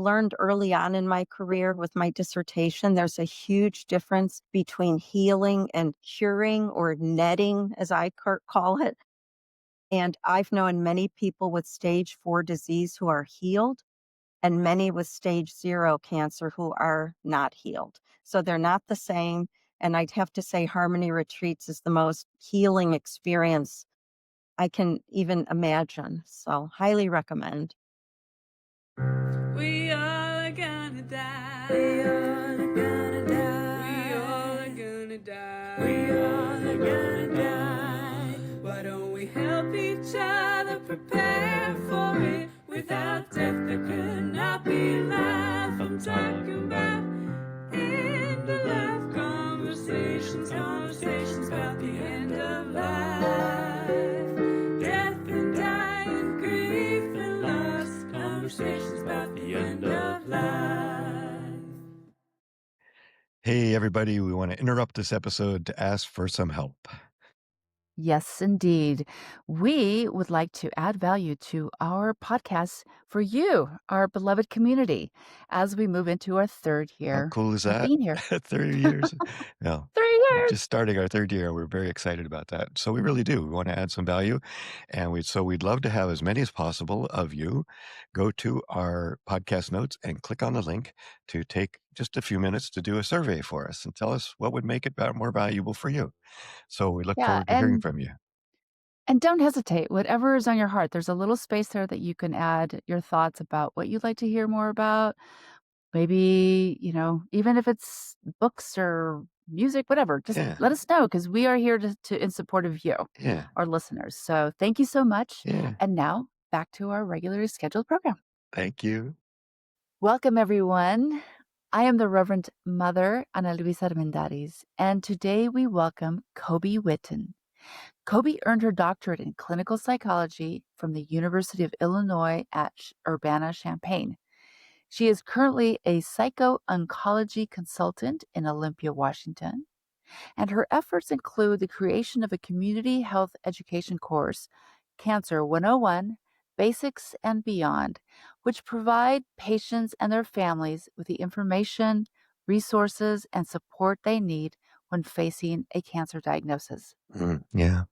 learned early on in my career with my dissertation, there's a huge difference between healing and curing, or netting, as I call it. And I've known many people with stage 4 disease who are healed, and many with stage 0 cancer who are not healed. So they're not the same. And I'd have to say, Harmony Retreats is the most healing experience I can even imagine. So, highly recommend. We all are gonna die. We all are gonna die. We all are gonna die. We all are gonna die. Why don't we help each other prepare for it? Without death there could not be life. I'm talking about end of life conversations, conversations about the end of life. Death and dying, grief and loss, conversations about the end of life. Hey, everybody, we want to interrupt this episode to ask for some help. Yes, indeed. We would like to add value to our podcast for you, our beloved community, as we move into our third How year cool is of that? being here. 30 years. Yeah. 3 years. Just starting our third year. We're very excited about that. So we really do. We want to add some value. And we'd love to have as many as possible of you go to our podcast notes and click on the link to take just a few minutes to do a survey for us and tell us what would make it more valuable for you. So we look Yeah, forward to hearing from you. and don't hesitate. Whatever is on your heart, there's a little space there that you can add your thoughts about what you'd like to hear more about. Maybe, even if it's books or music, whatever, just Yeah. let us know, because we are here to in support of you, Yeah. our listeners. So thank you so much. Yeah. And now back to our regularly scheduled program. Thank you. Welcome, everyone. I am the Reverend Mother Ana Luisa Armendariz, and today we welcome Cobie Whitten. Cobie earned her doctorate in clinical psychology from the University of Illinois at Urbana-Champaign. She is currently a psycho-oncology consultant in Olympia, Washington, and her efforts include the creation of a community health education course, Cancer 101, Basics and Beyond, which provide patients and their families with the information, resources, and support they need when facing a cancer diagnosis. Yeah.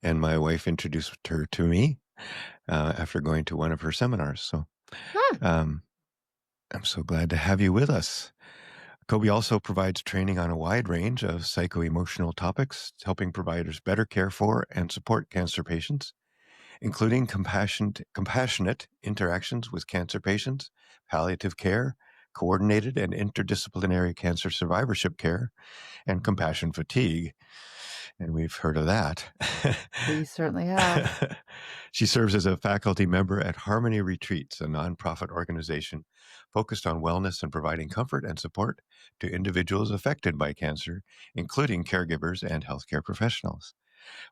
And my wife introduced her to me after going to one of her seminars. So um, I'm so glad to have you with us. Cobie also provides training on a wide range of psycho-emotional topics, helping providers better care for and support cancer patients, including compassionate interactions with cancer patients, palliative care, coordinated and interdisciplinary cancer survivorship care, and compassion fatigue. And we've heard of that. We certainly have. She serves as a faculty member at Harmony Retreats, a nonprofit organization focused on wellness and providing comfort and support to individuals affected by cancer, including caregivers and healthcare professionals.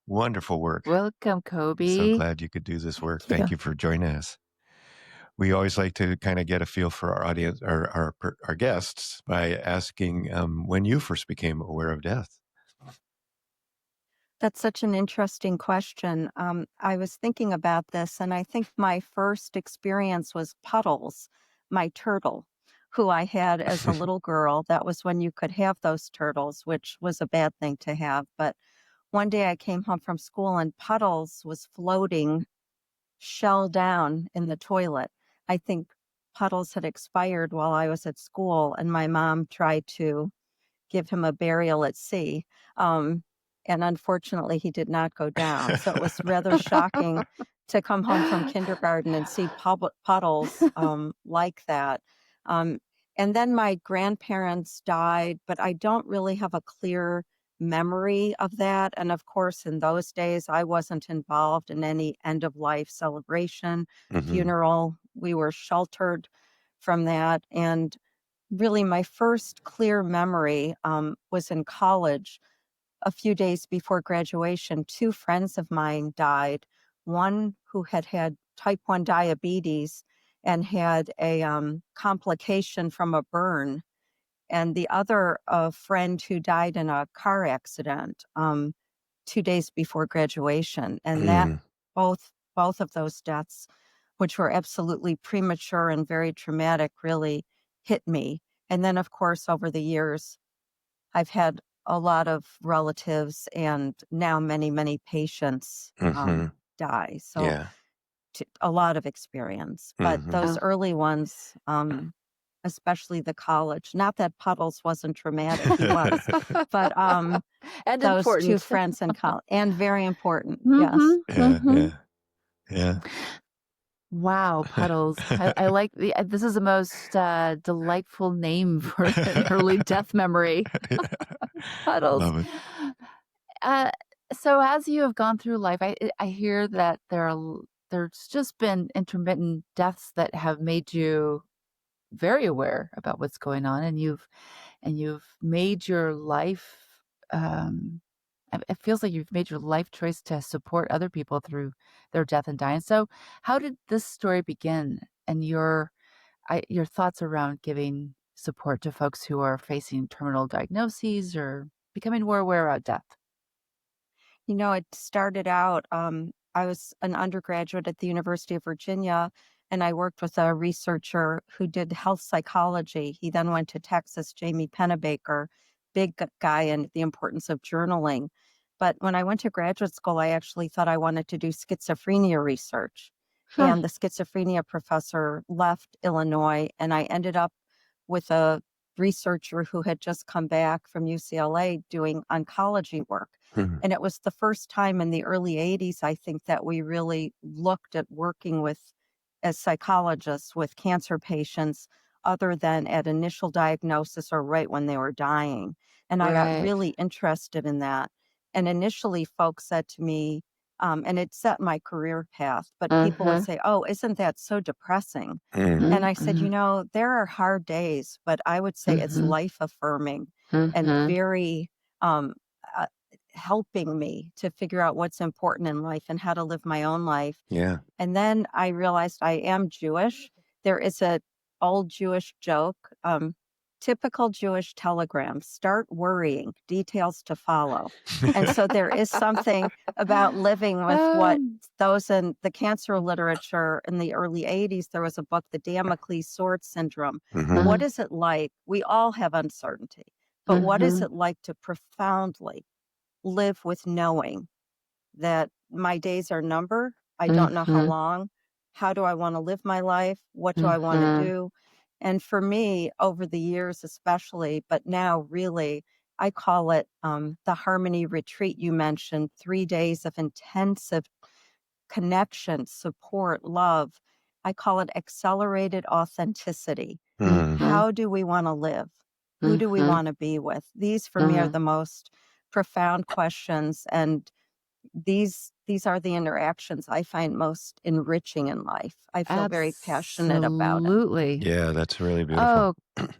Wonderful work. Welcome, Cobie. So glad you could do this work. Thank you for joining us. We always like to kind of get a feel for our audience, our guests, by asking when you first became aware of death. That's such an interesting question. I was thinking about this, and I think my first experience was Puddles, my turtle, who I had as a little girl. That was when you could have those turtles, which was a bad thing to have. But one day I came home from school, and Puddles was floating shell down in the toilet. I think Puddles had expired while I was at school, and my mom tried to give him a burial at sea. And unfortunately, he did not go down. So it was rather shocking to come home from kindergarten and see Puddles like that. Um, and then my grandparents died, but I don't really have a clear memory of that. And of course, in those days, I wasn't involved in any end of life celebration, funeral. We were sheltered from that. And really, my first clear memory was in college. A few days before graduation, two friends of mine died. One who had type 1 diabetes and had a complication from a burn, and the other, a friend who died in a car accident 2 days before graduation. And that both of those deaths which were absolutely premature and very traumatic, really hit me. And then, of course, over the years, I've had a lot of relatives and now many, many patients Mhm. die. So Yeah. a lot of experience. But Mhm. those Oh. early ones, especially the college, not that Puddles wasn't traumatic, he was, but And those two important. friends in college, and very important. Yes. Mhm, Yeah, mhm. yeah, yeah. Wow, Puddles. I like this is the most, delightful name for an early death memory. Yeah. Puddles. Love it. Uh, so as you have gone through life, I hear that there's just been intermittent deaths that have made you very aware about what's going on, and you've made your life, it feels like you've made your life choice to support other people through their death and dying. So how did this story begin, and your thoughts around giving support to folks who are facing terminal diagnoses or becoming more aware about death? It started out, I was an undergraduate at the University of Virginia, and I worked with a researcher who did health psychology. He then went to Texas, Jamie Pennebaker, guy in the importance of journaling. But when I went to graduate school, I actually thought I wanted to do schizophrenia research. Huh. And the schizophrenia professor left Illinois, and I ended up with a researcher who had just come back from UCLA doing oncology work. Mhm. And it was the first time in the early 80s, I think, that we really looked at working with, as psychologists, with cancer patients other than at initial diagnosis or right when they were dying. And I got Right. really interested in that. And initially, folks said to me, and it set my career path, but people would Uh-huh. say, "Oh, isn't that so depressing?" Mm. And I said, Mhm. there are hard days, but I would say it's Mhm. life affirming and Mhm. very um, uh, helping me to figure out what's important in life and how to live my own life. Yeah. And then I realized I am Jewish. There is a old Jewish joke, typical Jewish telegram, start worrying, details to follow. And so there is something about living with what Um, those in the cancer literature in the early 80s, there was a book, The Damocles Sword Syndrome. Mhm. What uh-huh. is it like? We all have uncertainty, but what is Mhm. it like to profoundly live with knowing that my days are numbered? I don't know how Mhm. long. How do I want to live my life? What do I want to Mhm. do? And for me, over the years, especially, but now really, I call it the Harmony Retreat you mentioned, 3 days of intensive connection, support, love. I call it accelerated authenticity. Mhm. Mhm. How do we want to live? Who do we Mhm. want to be with? These for me are Uh-huh. the most profound questions, and these are the interactions I find most enriching in life. I feel very passionate about it. Absolutely. Yeah, that's really beautiful. Oh,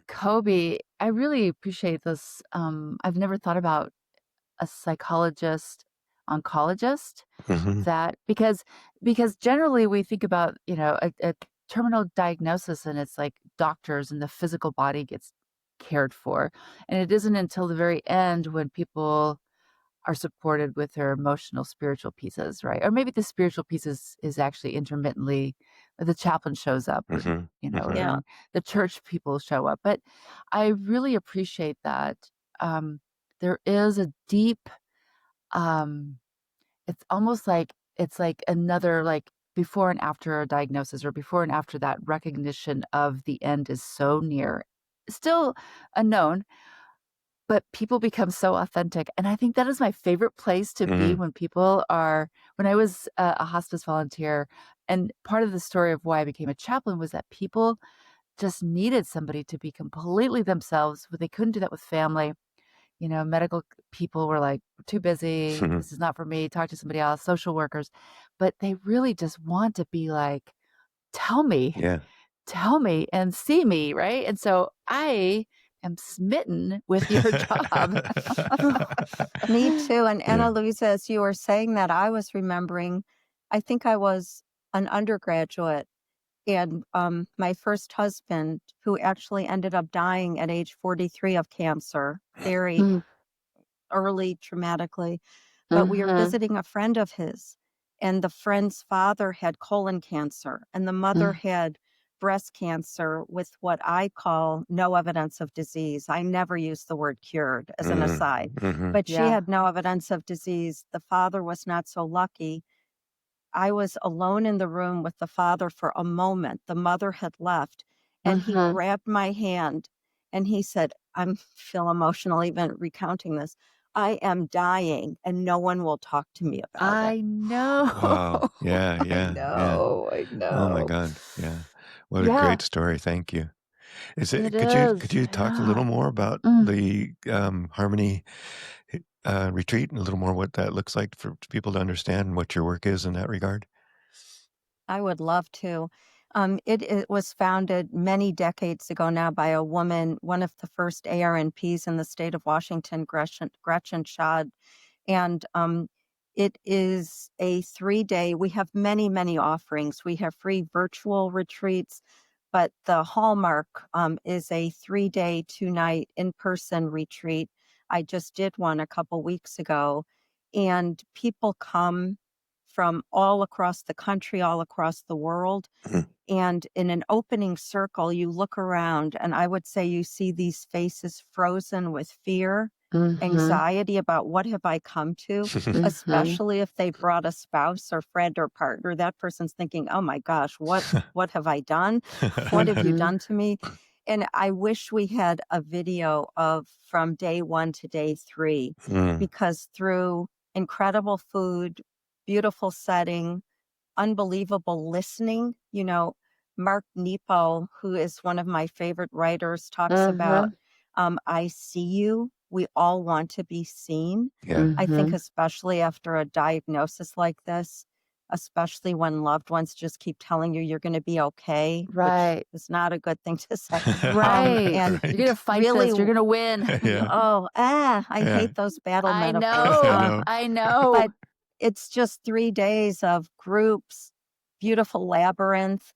Kobe, I really appreciate this. I've never thought about a psychologist, oncologist Mhm. that because generally we think about, a terminal diagnosis and it's like doctors and the physical body gets cared for. And it isn't until the very end when people are supported with their emotional, spiritual pieces, right? Or maybe the spiritual pieces is actually intermittently the chaplain shows up or, Mhm. or Mhm. Yeah. then the church people show up. But I really appreciate that. Um, there is a deep, um, it's almost like it's like another like before and after a diagnosis or before and after that recognition of the end is so near. Still unknown, but people become so authentic, and I think that is my favorite place to be Mhm. when when I was a hospice volunteer, and part of the story of why I became a chaplain was that people just needed somebody to be completely themselves, but they couldn't do that with family. Medical people were like, "Too busy. Mhm. This is not for me. Talk to somebody else." Social workers, but they really just want to be like, "Tell me, Yeah. tell me and see me," right? And so I am smitten with your job. Me too. And Yeah. Anna Luisa, as you were saying that, I was remembering, I think I was an undergraduate, and my first husband, who actually ended up dying at age 43 of cancer, very Mm, early, traumatically. But we were mhm, visiting a friend of his, and the friend's father had colon cancer, and the mother had breast cancer with what I call no evidence of disease. I never use the word cured as an aside, but she Yeah. had no evidence of disease. The father was not so lucky. I was alone in the room with the father for a moment. The mother had left, and he grabbed my hand and he said, I feel emotional even recounting this. I am dying and no one will talk to me about it. I know. Wow. Yeah, I yeah, yeah. know. I Oh my know. God. Yeah. What a Yeah, great story. Thank you. it Could is. you talk a Yeah. little more about Mm. the Harmony retreat and a little more what that looks like for people to understand what your work is in that regard? I would love to. It was founded many decades ago now by a woman, one of the first ARNPs in the state of Washington, Gretchen Schad. And it is a 3-day, we have many, many offerings. We have free virtual retreats, but the hallmark is a 3-day, 2-night in-person retreat. I just did one a couple weeks ago, and people come from all across the country, all across the world. And in an opening circle, you look around, and I would say you see these faces frozen with fear, anxiety about what have I come to, especially if they brought a spouse or friend or partner. That person's thinking, oh my gosh, what have I done? What have you done to me? And I wish we had a video of from day 1 to day 3, because through incredible food, beautiful setting, unbelievable listening. Mark Nepo, who is one of my favorite writers, talks about I see you. We all want to be seen. Yeah. I think, especially after a diagnosis like this, especially when loved ones just keep telling you you're going to be okay, which Right. is not a good thing to say. Right. And You're going to fight really, this. You're going to win. Yeah. I Yeah. hate those battle I metaphors. I know. know. I know. But it's just 3 days of groups, beautiful labyrinth,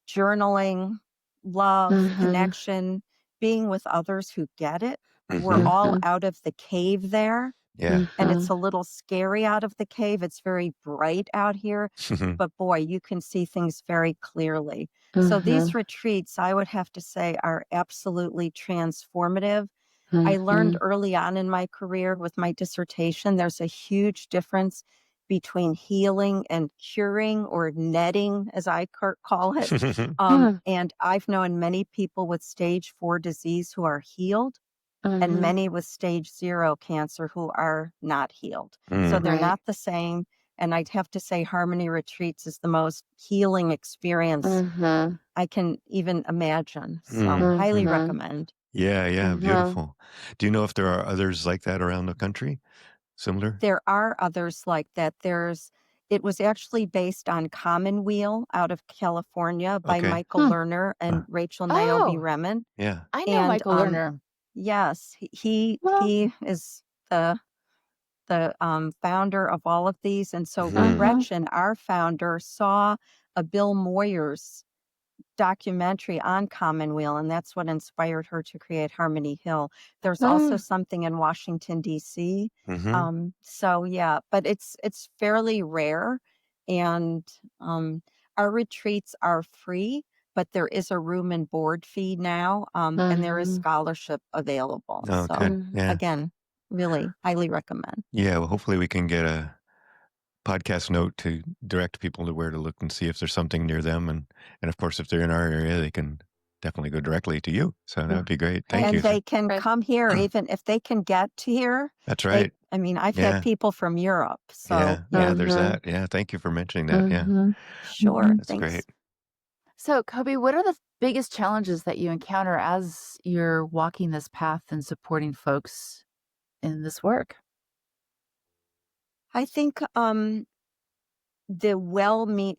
journaling, love, connection, being with others who get it. We're all out of the cave there, Yeah. and it's a little scary out of the cave. It's very bright out here, but boy, you can see things very clearly. So these retreats, I would have to say, are absolutely transformative. I learned early on in my career with my dissertation, there's a huge difference between healing and curing, or netting, as I call it. And I've known many people with stage 4 disease who are healed, and many with stage 0 cancer who are not healed. So they're not the same. And I'd have to say Harmony Retreats is the most healing experience I can even imagine. So highly recommend. Yeah, yeah, beautiful. Do you know if there are others like that around the country? Similar? There are others like that. It was actually based on Commonweal out of California by Okay. Michael Lerner and Rachel Niobe Oh, Remen. Yeah. I know And Michael Lerner. yes, he is the founder of all of these. And so Gretchen, our founder, saw a Bill Moyers documentary on Commonweal, and that's what inspired her to create Harmony Hill. There's also something in Washington, D.C. So yeah, but it's fairly rare, and our retreats are free, but there is a room and board fee now, and there is scholarship available. Oh, So good. Yeah. again, really highly recommend. Yeah. Well, hopefully we can get a podcast note to direct people to where to look and see if there's something near them. And of course, if they're in our area, they can definitely go directly to you. So that would be great. Thank And you. they can come here, even if they can get to here. That's right. I've Yeah. had people from Europe. So Yeah, there's that. Yeah. Thank you for mentioning that. Yeah. sure. That's Thanks. great. So, Cobie, what are the biggest challenges that you encounter as you're walking this path and supporting folks in this work? I think there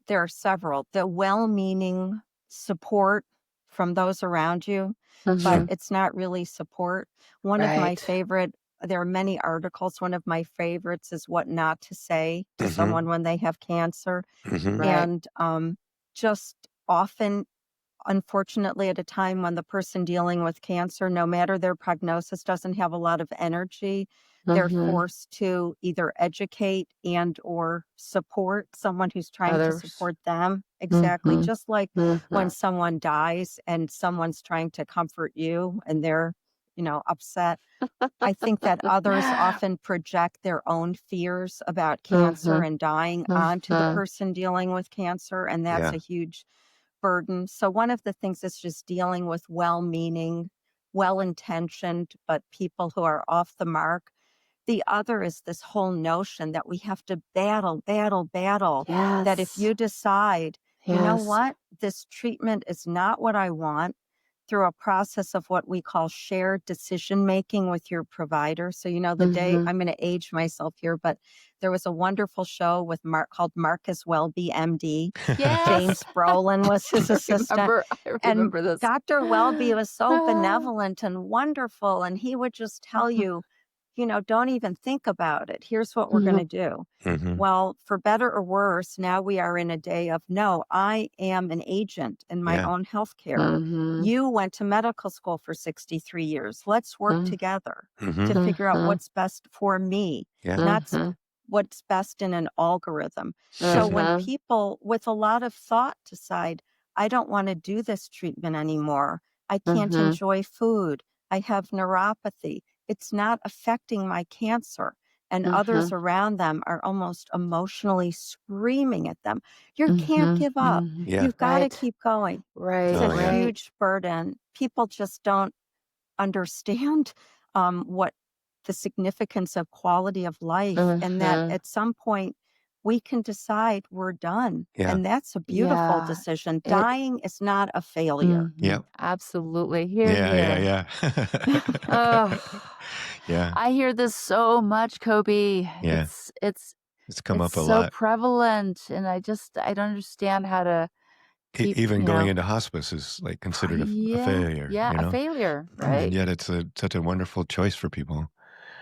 are several. The well-meaning support from those around you, but it's not really support. One of my favorite, there are many articles. One of my favorites is what not to say to someone when they have cancer. And just often, unfortunately, at a time when the person dealing with cancer, no matter their prognosis, doesn't have a lot of energy, they're Mhm. forced to either educate and or support someone who's trying to Others. support them. Exactly. Mhm. Just like Mhm. when someone dies and someone's trying to comfort you and they're, upset. I think that others often project their own fears about cancer Mhm. and dying onto the Mhm. person dealing with cancer, and that's Yeah. a huge burden. So one of the things is just dealing with well-meaning, well-intentioned, but people who are off the mark. The other is this whole notion that we have to battle, battle, battle, that if Yes. you decide, you know Yes. what, this treatment is not what I want, through a process of what we call shared decision making with your provider. So, the day Mhm. I'm going to age myself here, but there was a wonderful show with Mark called Marcus Welby, MD. Yes. James Brolin was his assistant. I And remember this. Dr. Welby was so Ah. benevolent and wonderful. And he would just tell you, don't even think about it. Here's what we're going to Mhm. do. Hmm. Well, for better or worse, now we are in a day of no, I am an agent in my Yeah. own healthcare. Mhm. You went to medical school for 63 years. Let's work Mhm. together Hmm. to figure out Mhm. what's best for me, Yeah. not Mhm. what's best in an algorithm. So when Mhm. people with a lot of thought decide, I don't want to do this treatment anymore, I can't Mhm. enjoy food, I have neuropathy, it's not affecting my cancer. And others Mhm. around them are almost emotionally screaming at them. You can't Mhm. give up. Mhm. Yeah. You've got to Right. keep going. It's Right. a Oh, yeah. Right. huge burden. People just don't understand what the significance of quality of life, and that Mhm. at some point we can decide we're done. Yeah. And that's a beautiful Yeah. decision. It. Dying is not a failure. Yep. Mhm. Absolutely. Here, Yeah. here. Yeah. Oh, Yeah. Yeah. I hear this so much, Cobie. Yeah. It's come It's up a so lot. prevalent, and I don't understand how to keep, Even going into hospice is like considered a yeah, failure, yeah, a failure, and right? yet it's such a wonderful choice for people.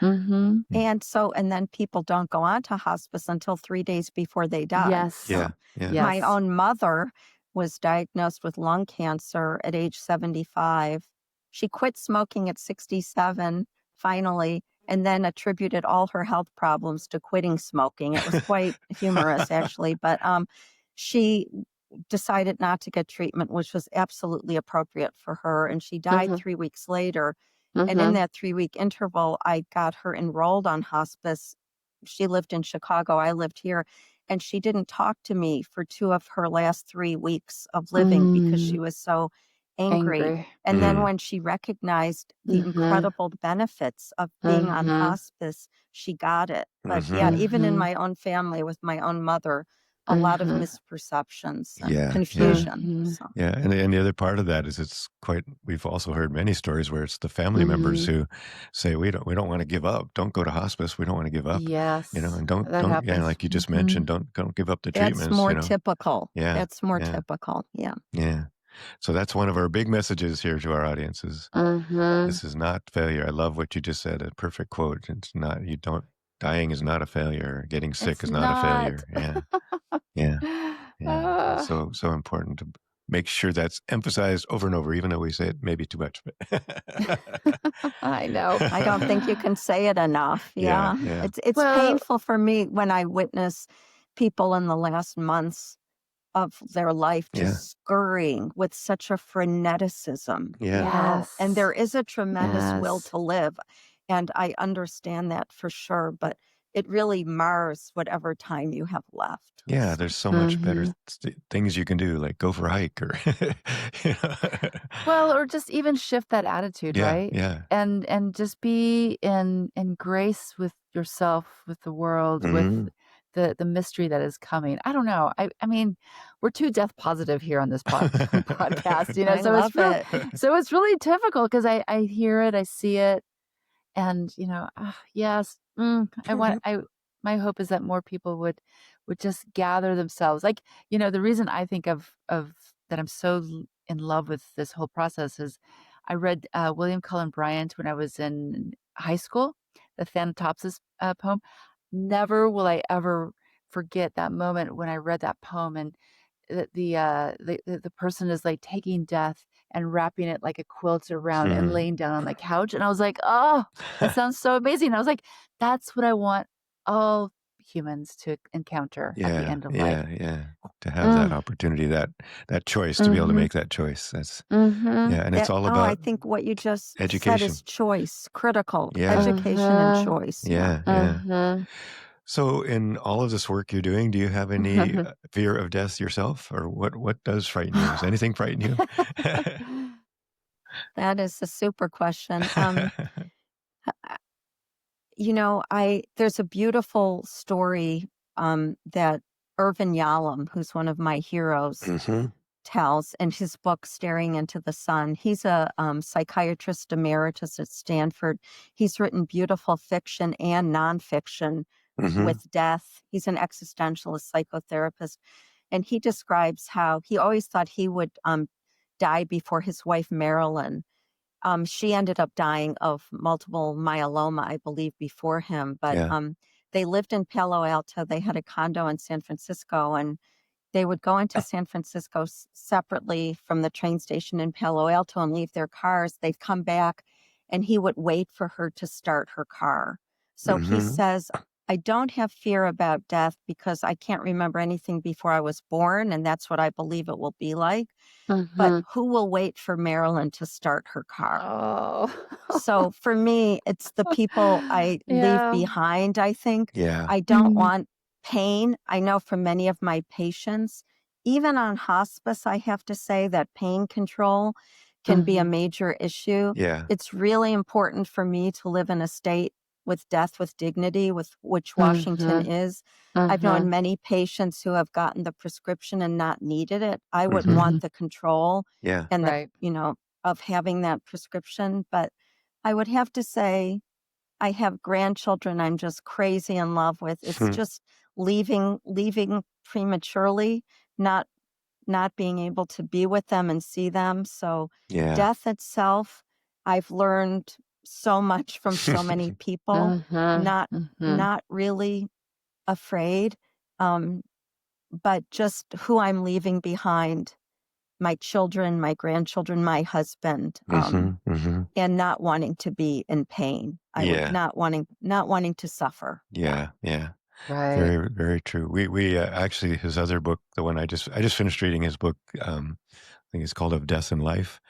Mhm. Mm. And then people don't go on to hospice until 3 days before they die. Yes. Yeah. Yeah. My Yes. own mother was diagnosed with lung cancer at age 75. She quit smoking at 67, finally, and then attributed all her health problems to quitting smoking. It was quite humorous, actually, but she decided not to get treatment, which was absolutely appropriate for her. And she died Mhm. 3 weeks later. And in Mhm. that 3-week interval, I got her enrolled on hospice. She lived in Chicago. I lived here. And she didn't talk to me for 2 of her last 3 weeks of living because she Mm. was so angry. Angry. And then Mm. when she recognized the Mhm. incredible benefits of being on Mhm. hospice, she got it. But yeah, Hmm. even in Mhm. my own family with my own mother, a lot of Mhm. misperceptions and Yeah. Yeah. confusion. Mhm. So, Yeah, and the other part of that is it's quite. We've also heard many stories where it's the family members Mhm. who say we don't want to give up. Don't go to hospice. We don't want to give up. Yes. And That don't yeah, happens. like you just Mhm. mentioned, don't give up the that's treatments. more typical. Yeah, That's more yeah, typical. Yeah. yeah. So that's one of our big messages here to our audience is Mhm. this is not failure. I love what you just said. A perfect quote. It's not. You don't. Dying is not a failure. Getting sick It's is not a not. failure. Yeah, yeah. Yeah, it's Ah, so important to make sure that's emphasized over and over, even though we say it maybe too much. But I know. I don't think you can say it enough. yeah, Yeah. yeah, It's Well, painful for me when I witness people in the last months of their life yeah, just scurrying with such a freneticism, yeah, and there yes. is a tremendous will Yes. to live. And I understand that for sure, but it really mars whatever time you have left. yeah. So, There's so much better Mhm. things you can do, like go for a hike or, you know. Well, or just even shift that attitude, Yeah, right? yeah. And just be in grace with yourself, with the world, with Hmm. the mystery that is coming. I don't know. I mean, we're too death positive here on this podcast, I love it. so it's really difficult because I hear it, I see it, and yes, I my hope is that more people would just gather themselves. Like, the reason I think of that I'm so in love with this whole process is I read William Cullen Bryant when I was in high school, the Thanatopsis poem. Never will I ever forget that moment when I read that poem and the person is like taking death and wrapping it like a quilt around and laying down on the couch. And I was like, oh, that sounds so amazing. I was like, that's what I want all humans to encounter at the end of life. Yeah. To have that opportunity, that choice, to be able to make that choice. That's and it's all I about think what you just said education. is choice, critical, education and choice. Yeah. So in all of this work you're doing, do you have any fear of death yourself, or what does frighten you? Does anything frighten you? That is a super question. There's a beautiful story that Irvin Yalom, who's one of my heroes, tells in his book Staring into the Sun. He's a psychiatrist emeritus at Stanford. He's written beautiful fiction and nonfiction with death. He's an existentialist psychotherapist, and he describes how he always thought he would die before his wife Marilyn. She ended up dying of multiple myeloma, I believe, before him. But they lived in Palo Alto. They had a condo in San Francisco, and they would go into San Francisco separately from the train station in Palo Alto and leave their cars. They'd come back, and he would wait for her to start her car. So he says, I don't have fear about death because I can't remember anything before I was born, and that's what I believe it will be like. But who will wait for Marilyn to start her car? Oh. So for me, it's the people I leave behind, I think. Yeah. I don't want pain. I know for many of my patients, even on hospice, I have to say that pain control can be a major issue. Yeah. It's really important for me to live in a state with death with dignity, with which Washington is. I've known many patients who have gotten the prescription and not needed it. I would want the control and of having that prescription. But I would have to say, I have grandchildren I'm just crazy in love with. It's just leaving prematurely, not being able to be with them and see them. So death itself, I've learned so much from so many people, not really afraid, but just who I'm leaving behind, my children, my grandchildren, my husband, and not wanting to be in pain. I would not wanting to suffer. Yeah. Right. Very, very true. We actually, his other book, the one I just finished reading his book. I think it's called Of Death and Life,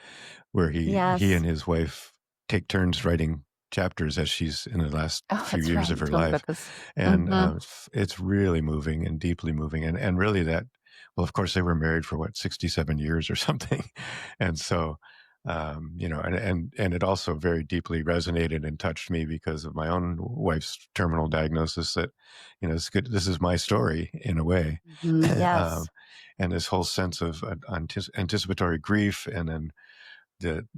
where he and his wife take turns writing chapters as she's in the last few years of her life, and it's really moving and deeply moving, and really that. Well, of course, they were married for 67 years or something, and so. And it also very deeply resonated and touched me because of my own wife's terminal diagnosis. That, it's good. This is my story in a way. Yes. And this whole sense of anticipatory grief, and then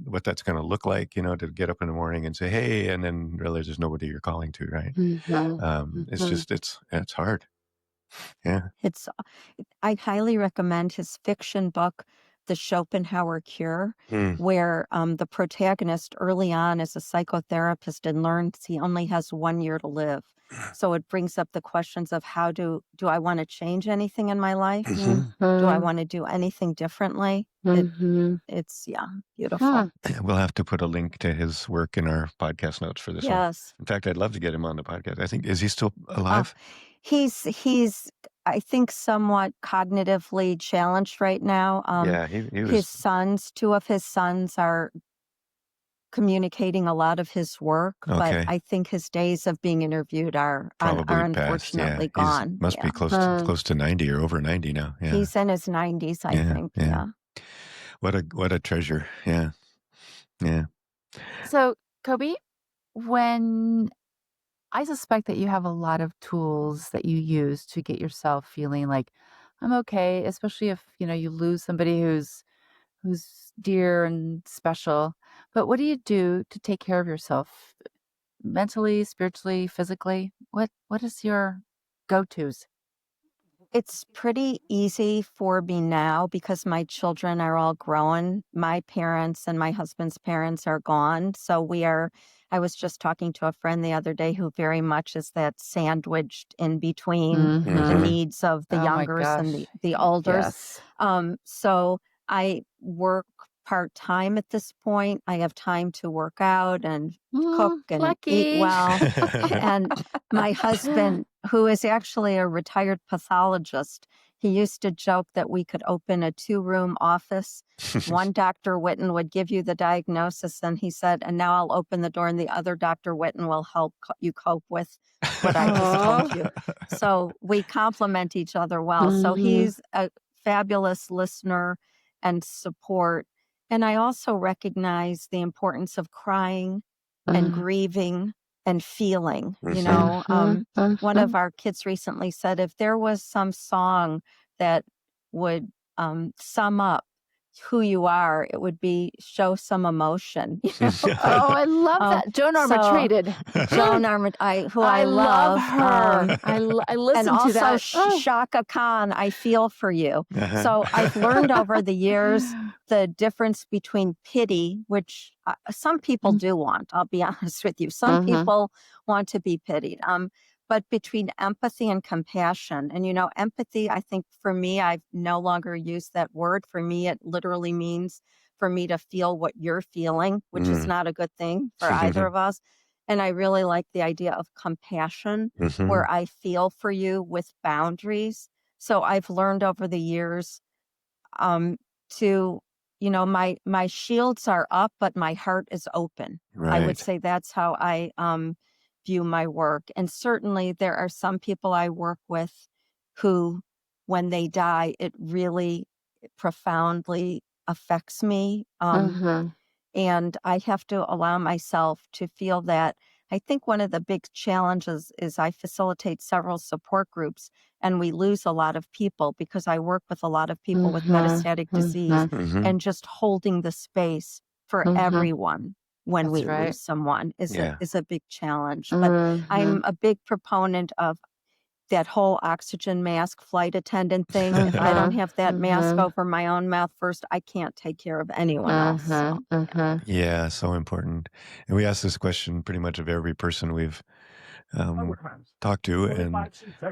what that's going to look like, to get up in the morning and say, hey, and then realize there's nobody you're calling to, right? It's just, it's hard. Yeah. I highly recommend his fiction book, The Schopenhauer Cure, where the protagonist early on is a psychotherapist and learns he only has 1 year to live. So it brings up the questions of how do I want to change anything in my life? Do I want to do anything differently? It's beautiful. We'll have to put a link to his work in our podcast notes for this one. Yes. In fact, I'd love to get him on the podcast. I think, is he still alive? He's I think somewhat cognitively challenged right now. He was. His sons, 2 of his sons are communicating a lot of his work, but I think his days of being interviewed are unfortunately gone. Must be close to 90 or over 90 now. Yeah. He's in his 90s, I think. Yeah. What a treasure. Yeah. So, Cobie, when I suspect that you have a lot of tools that you use to get yourself feeling like I'm okay, especially if, you lose somebody who's dear and special. But what do you do to take care of yourself mentally, spiritually, physically? What is your go-tos? It's pretty easy for me now because my children are all grown. My parents and my husband's parents are gone. So I was just talking to a friend the other day who very much is that sandwiched in between the needs of the youngers and the olders. Yes. So I work part-time at this point. I have time to work out and cook and eat Lucky. well. And my husband, who is actually a retired pathologist, he used to joke that we could open a 2-room office. One Dr. Whitten would give you the diagnosis, and he said, and now I'll open the door and the other Dr. Whitten will help you cope with what I just told you. So we complement each other well. So he's a fabulous listener and support. And I also recognize the importance of crying and grieving and feeling. You know, one of our kids recently said if there was some song that would sum up who you are, it would be show some emotion. You know? Oh, I love that. Joan Armatraded. Joan Armatraded, who I love love. her. I listened and to that. also Shaka Khan, I feel for you. So I've learned over the years the difference between pity, which some people do want, I'll be honest with you. Some people want to be pitied. But between empathy and compassion. And, you know, empathy, I think for me, I've no longer used that word. For me, it literally means for me to feel what you're feeling, which is not a good thing for either of us. And I really like the idea of compassion, where I feel for you with boundaries. So I've learned over the years to, you know, my shields are up, but my heart is open. Right. I would say that's how I view my work. And certainly there are some people I work with who, when they die, it really profoundly affects me. And I have to allow myself to feel that. I think one of the big challenges is I facilitate several support groups, and we lose a lot of people because I work with a lot of people with metastatic disease, and just holding the space for everyone when That's we right. lose someone is Yeah. a big challenge. But I'm a big proponent of that whole oxygen mask flight attendant thing. If I don't have that mask over my own mouth first, I can't take care of anyone else. So, Yeah, so important. And we ask this question pretty much of every person we've talked to, and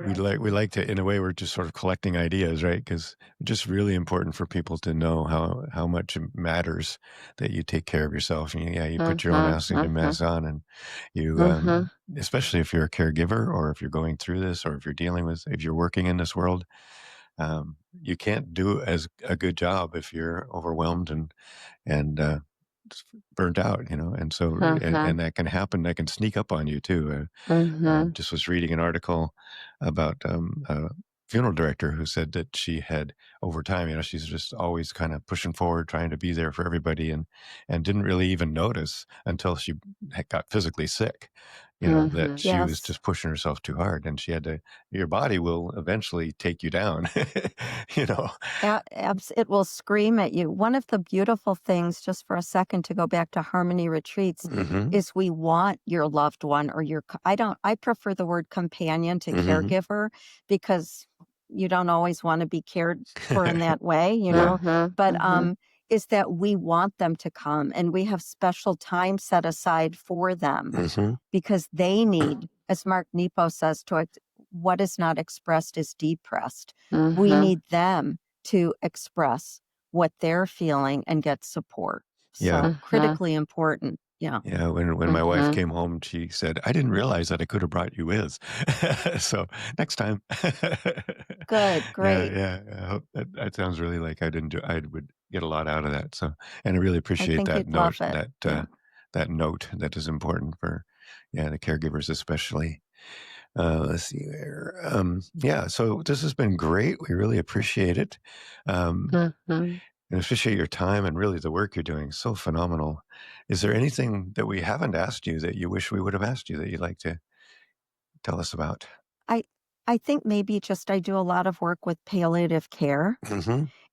we like to, in a way, we're just sort of collecting ideas, right? Because it's just really important for people to know how much it matters that you take care of yourself. And you put your own oxygen mask on, and you, especially if you're a caregiver, or if you're going through this, or if you're working in this world, you can't do as a good job if you're overwhelmed and burnt out, you know. And so and that can happen, that can sneak up on you too. Just was reading an article about a funeral director who said that she had, over time, you know, she's just always kind of pushing forward, trying to be there for everybody, and didn't really even notice until she got physically sick, you know, that she was Yes. just pushing herself too hard, and she had to, your body will eventually take you down, you know. It will scream at you. One of the beautiful things, just for a second to go back to Harmony Retreats, is we want your loved one or I prefer the word companion to caregiver, because you don't always want to be cared for in that way, you know, but is that we want them to come, and we have special time set aside for them because they need, as Mark Nepo says, what is not expressed is depressed. We need them to express what they're feeling and get support. So critically important. Yeah. Yeah, when my wife came home, she said, "I didn't realize that I could have brought you with." So next time. Good, great. Yeah. I hope that sounds really like I would get a lot out of that. So, and I really I appreciate think that you'd love note, it. that note that is important for, the caregivers especially. Let's see there. Yeah, so this has been great. We really appreciate it. And appreciate your time and really the work you're doing. So phenomenal. Is there anything that we haven't asked you that you wish we would have asked you that you'd like to tell us about? I think maybe just I do a lot of work with palliative care,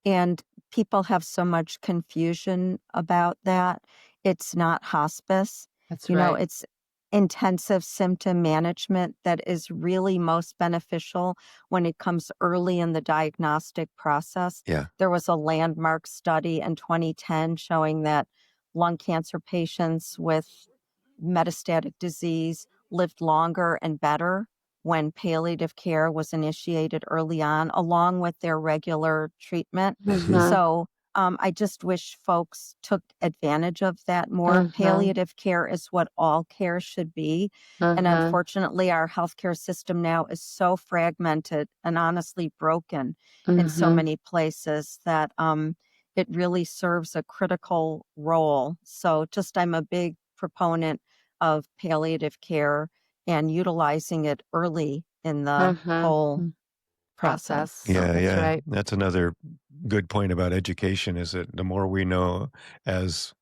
and people have so much confusion about that. It's not hospice. That's You know, right. it's intensive symptom management that is really most beneficial when it comes early in the diagnostic process. Yeah. There was a landmark study in 2010 showing that lung cancer patients with metastatic disease lived longer and better when palliative care was initiated early on, along with their regular treatment. So I just wish folks took advantage of that more. Palliative care is what all care should be. And unfortunately, our healthcare system now is so fragmented and honestly broken in so many places that it really serves a critical role. So I'm a big proponent of palliative care and utilizing it early in the whole process. Yeah, That's yeah. right. That's another good point about education, is that the more we know as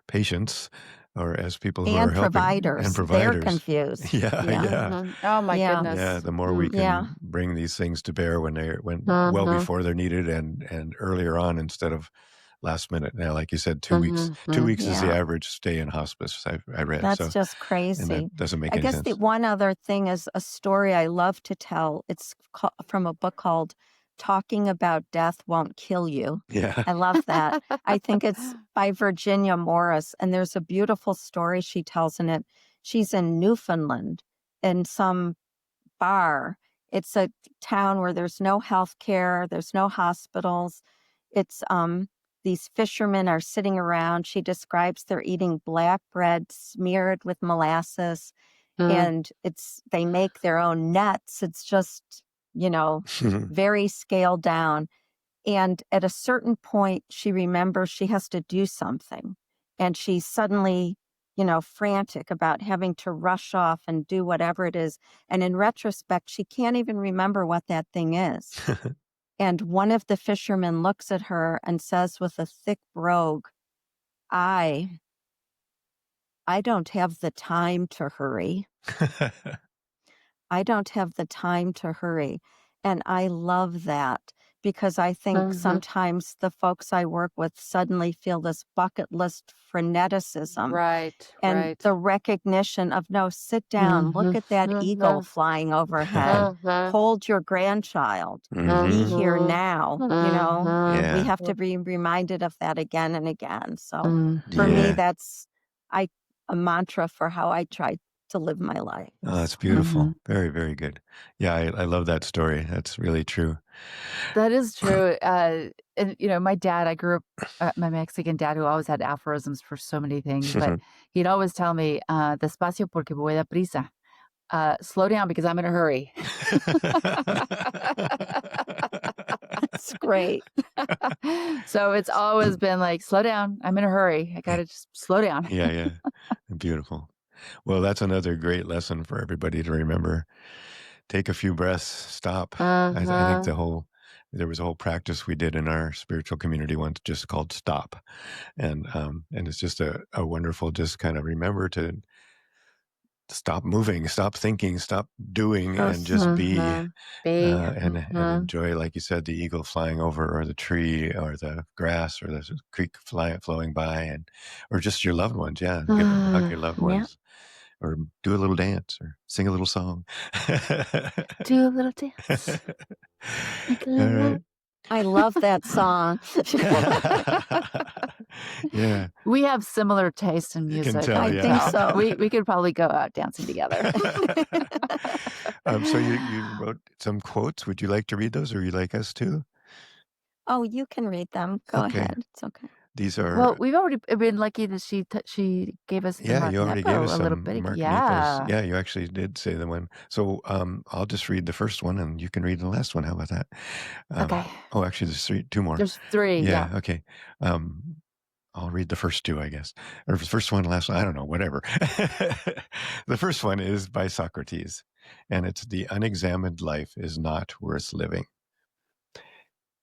patients or as people who are And helping and providers, they're providers. confused. Yeah, Yeah. yeah. Oh my Yeah. goodness. Yeah, the more we can bring these things to bear when well before they're needed and earlier on instead of last minute. Now, like you said, 2 weeks. 2 weeks is the Yeah. average stay in hospice. I read. That's So, just and crazy. that doesn't make I any guess sense. the one other thing is a story I love to tell. It's from a book called Talking About Death Won't Kill You. Yeah. I love that. I think it's by Virginia Morris, and there's a beautiful story she tells in it. She's in Newfoundland in some bar. It's a town where there's no health care, there's no hospitals. It's these fishermen are sitting around. She describes they're eating black bread smeared with molasses, and they make their own nets. It's just, very scaled down. And at a certain point, she remembers she has to do something. And she's suddenly, frantic about having to rush off and do whatever it is. And in retrospect, she can't even remember what that thing is. And one of the fishermen looks at her and says with a thick brogue, I don't have the time to hurry. I don't have the time to hurry. And I love that because I think sometimes the folks I work with suddenly feel this bucket list freneticism. Right. And the recognition of, no, sit down, look at that eagle flying overhead, hold your grandchild, be here now. Yeah. We have to be reminded of that again and again. So for me, that's a mantra for how I try to live my life. Oh, that's beautiful. Very, very good. Yeah, I love that story. That's really true. That is true. And my dad, I grew up, my Mexican dad, who always had aphorisms for so many things, but he'd always tell me, despacio porque voy a prisa. Slow down because I'm in a hurry. That's great. So it's always been like, slow down. I'm in a hurry. I got to just slow down. Yeah. Beautiful. Well, that's another great lesson for everybody to remember. Take a few breaths, stop. I think there was a whole practice we did in our spiritual community once just called stop. And it's just a wonderful, just kind of remember to stop moving, stop thinking, stop doing, and just be. And enjoy, like you said, the eagle flying over, or the tree, or the grass, or the creek flowing by, or just your loved ones. Yeah, hug your loved ones, or do a little dance, or sing a little song. Do a little dance. All right. I love that song. Yeah. We have similar taste in music. Can tell, I think so. We could probably go out dancing together. So you wrote some quotes. Would you like to read those, or would you like us to? Oh, you can read them. Go ahead. It's okay. These are. Well, we've already been lucky that she gave us. Yeah, you already gave us a little some bit. Mark Yeah. Nepo's. Yeah, you actually did say the one. So I'll just read the first one, and you can read the last one. How about that? Okay. Oh, actually, there's two more. There's three. Yeah. Okay. I'll read the first two, I guess. Or the first one, last one, I don't know, whatever. The first one is by Socrates, and it's "The unexamined life is not worth living."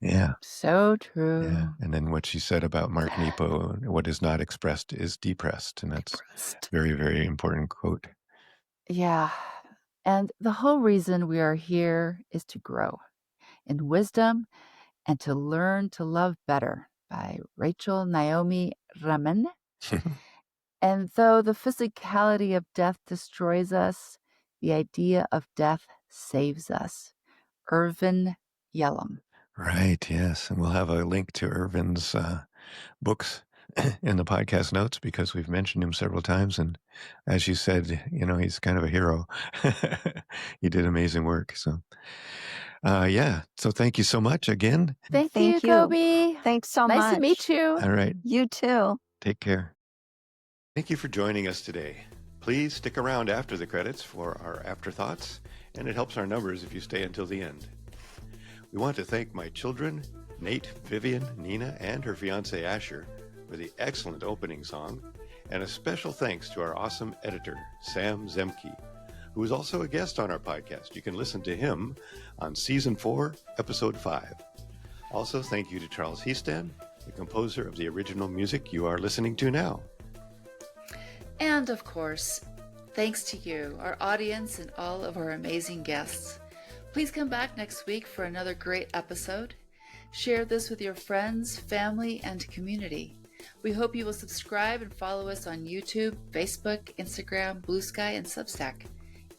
Yeah. So true. Yeah. And then what she said about Mark Nepo, "What is not expressed is depressed." And that's very, very important quote. Yeah. And the whole reason we are here is to grow in wisdom and to learn to love better, by Rachel Naomi Raman. And though the physicality of death destroys us, the idea of death saves us. Irvin Yellum. Right, yes. And we'll have a link to Irvin's books in the podcast notes, because we've mentioned him several times. And as you said, he's kind of a hero. He did amazing work. So, Yeah. So thank you so much again. Thank you, Thank you. Cobie. Thanks so Nice much. to meet you. All right. You too. Take care. Thank you for joining us today. Please stick around after the credits for our afterthoughts, and it helps our numbers if you stay until the end. We want to thank my children, Nate, Vivian, Nina, and her fiance Asher, for the excellent opening song, and a special thanks to our awesome editor, Sam Zemke, who is also a guest on our podcast. You can listen to him on Season 4, Episode 5. Also, thank you to Charles Heaston, the composer of the original music you are listening to now. And of course, thanks to you, our audience, and all of our amazing guests. Please come back next week for another great episode. Share this with your friends, family, and community. We hope you will subscribe and follow us on YouTube, Facebook, Instagram, Blue Sky, and Substack.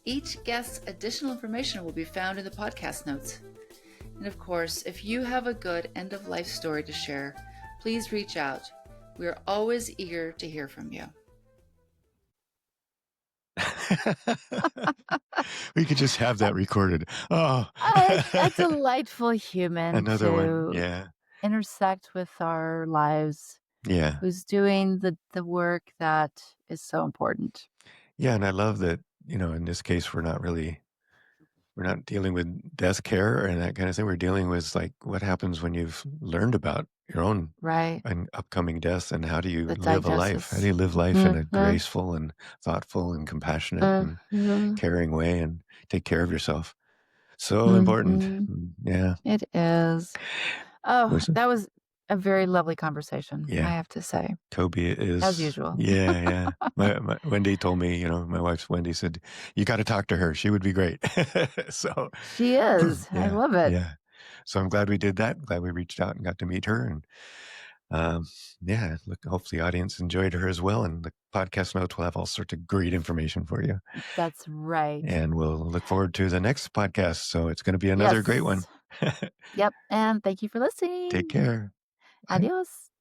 Each guest's additional information will be found in the podcast notes. And of course, if you have a good end-of-life story to share, please reach out. We are always eager to hear from you. We could just have that recorded. Oh, A delightful human another to one. Yeah. intersect with our lives, Yeah. who's doing the work that is so important. Yeah. And I love that, in this case, we're not dealing with death care and that kind of thing. We're dealing with like what happens when you've learned about your own Right. an upcoming death, and how do you The live a life? How do you live life in a graceful and thoughtful and compassionate and caring way, and take care of yourself? So important. Yeah. It is. Oh, Was it? that was a very lovely conversation, Yeah. I have to say. Cobie is, As usual. Yeah. My Wendy told me, my wife's Wendy said, you got to talk to her. She would be great. So She is. I yeah, love it. yeah. So I'm glad we did that. Glad we reached out and got to meet her. And yeah, look, hopefully the audience enjoyed her as well. And the podcast notes will have all sorts of great information for you. That's right. And we'll look forward to the next podcast. So it's going to be another great one. Yep. And thank you for listening. Take care. Adios.